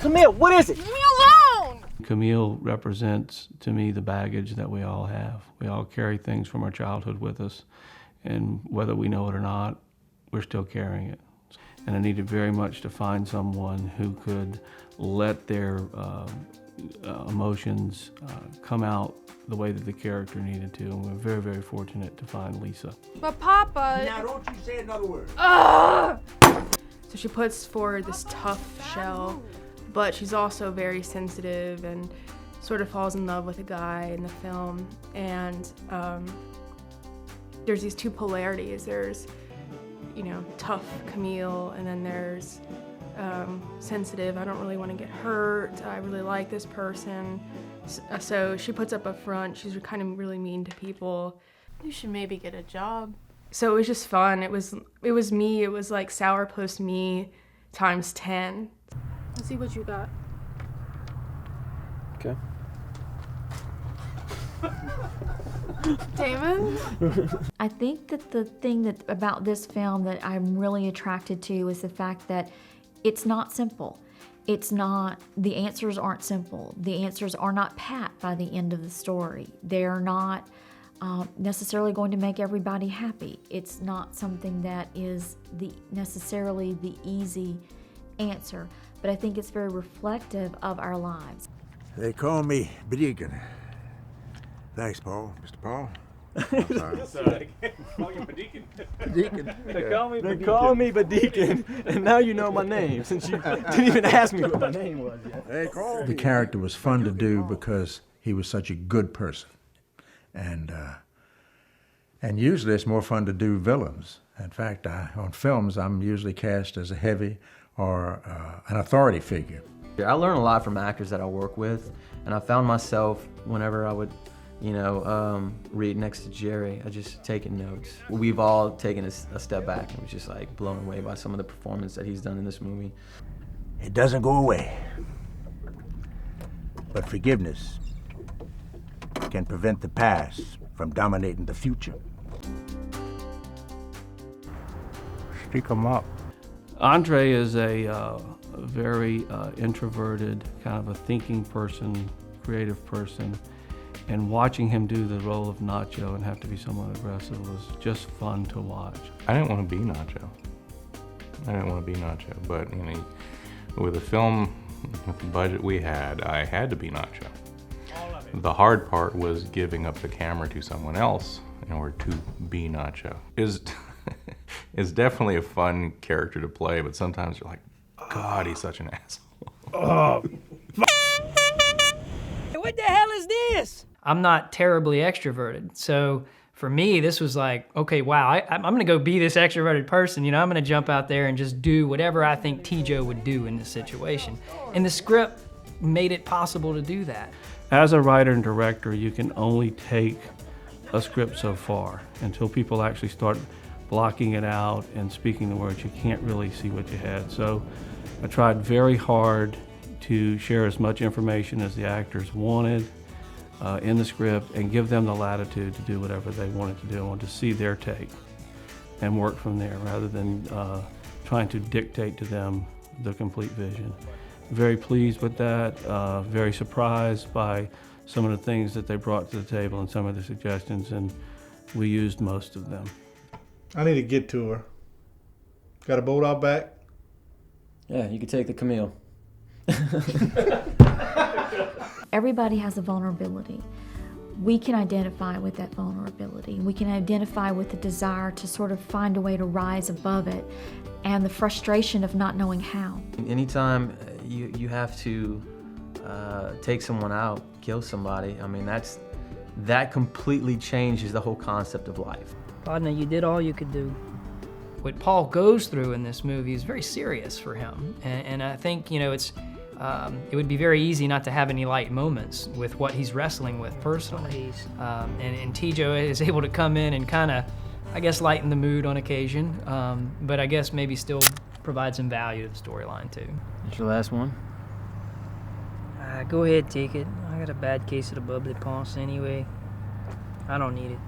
Camille, what is it? Leave me alone! Camille represents, to me, the baggage that we all have. We all carry things from our childhood with us, and whether we know it or not, we're still carrying it. And I needed very much to find someone who could let their emotions come out the way that the character needed to, and we're very, very fortunate to find Lisa. But Papa... Now don't you say another word. So she puts forward this tough shell, but she's also very sensitive and sort of falls in love with a guy in the film. And there's these two polarities. There's, you know, tough Camille, and then there's sensitive, I don't really want to get hurt, I really like this person. So she puts up a front, she's kind of really mean to people. You should maybe get a job. So it was just fun. It was me, it was like sourpuss me times 10. Let's see what you got. Okay. Damon? I think that the thing that about this film that I'm really attracted to is the fact that it's not simple. It's not, the answers aren't simple. The answers are not pat by the end of the story. They're not necessarily going to make everybody happy. It's not something that is necessarily the easy answer, but I think it's very reflective of our lives. They call me Bedeacon. Thanks, Paul. Mr. Paul. I'm sorry. Call you Bedeacon. Bedeacon. They call me Bedeacon, and now you know my name, since you didn't even ask me what my name was yet. They call The character was fun to do because he was such a good person. And usually it's more fun to do villains. In fact, on films, I'm usually cast as a heavy or an authority figure. I learn a lot from actors that I work with, and I found myself, whenever I would, read next to Jerry, I just taking notes. We've all taken a step back and was just like blown away by some of the performance that he's done in this movie. It doesn't go away. But forgiveness can prevent the past from dominating the future. Speak 'em up. Andre is a very introverted, kind of a thinking person, creative person, and watching him do the role of Nacho and have to be somewhat aggressive was just fun to watch. I didn't want to be Nacho. But with the film, with the budget we had, I had to be Nacho. The hard part was giving up the camera to someone else in order to be Nacho. It's definitely a fun character to play, but sometimes you're like, God, he's such an asshole. What the hell is this? I'm not terribly extroverted, so for me, this was like, okay, wow, I'm gonna go be this extroverted person, I'm gonna jump out there and just do whatever I think T-Joe would do in this situation. And the script made it possible to do that. As a writer and director, you can only take a script so far until people actually start blocking it out and speaking the words. You can't really see what you had. So I tried very hard to share as much information as the actors wanted in the script and give them the latitude to do whatever they wanted to do. I wanted to see their take and work from there rather than trying to dictate to them the complete vision. Very pleased with that, very surprised by some of the things that they brought to the table and some of the suggestions, and we used most of them. I need to get to her. Got a boat out back? Yeah, you could take the Camille. Everybody has a vulnerability. We can identify with that vulnerability. We can identify with the desire to sort of find a way to rise above it and the frustration of not knowing how. Anytime you have to take someone out, kill somebody, I mean, that completely changes the whole concept of life. Partner, you did all you could do. What Paul goes through in this movie is very serious for him, and I think it would be very easy not to have any light moments with what he's wrestling with personally. And T-Joe is able to come in and kind of, I guess, lighten the mood on occasion, but I guess maybe still provide some value to the storyline too. That's your last one? Go ahead, take it. I got a bad case of the bubbly pons anyway. I don't need it.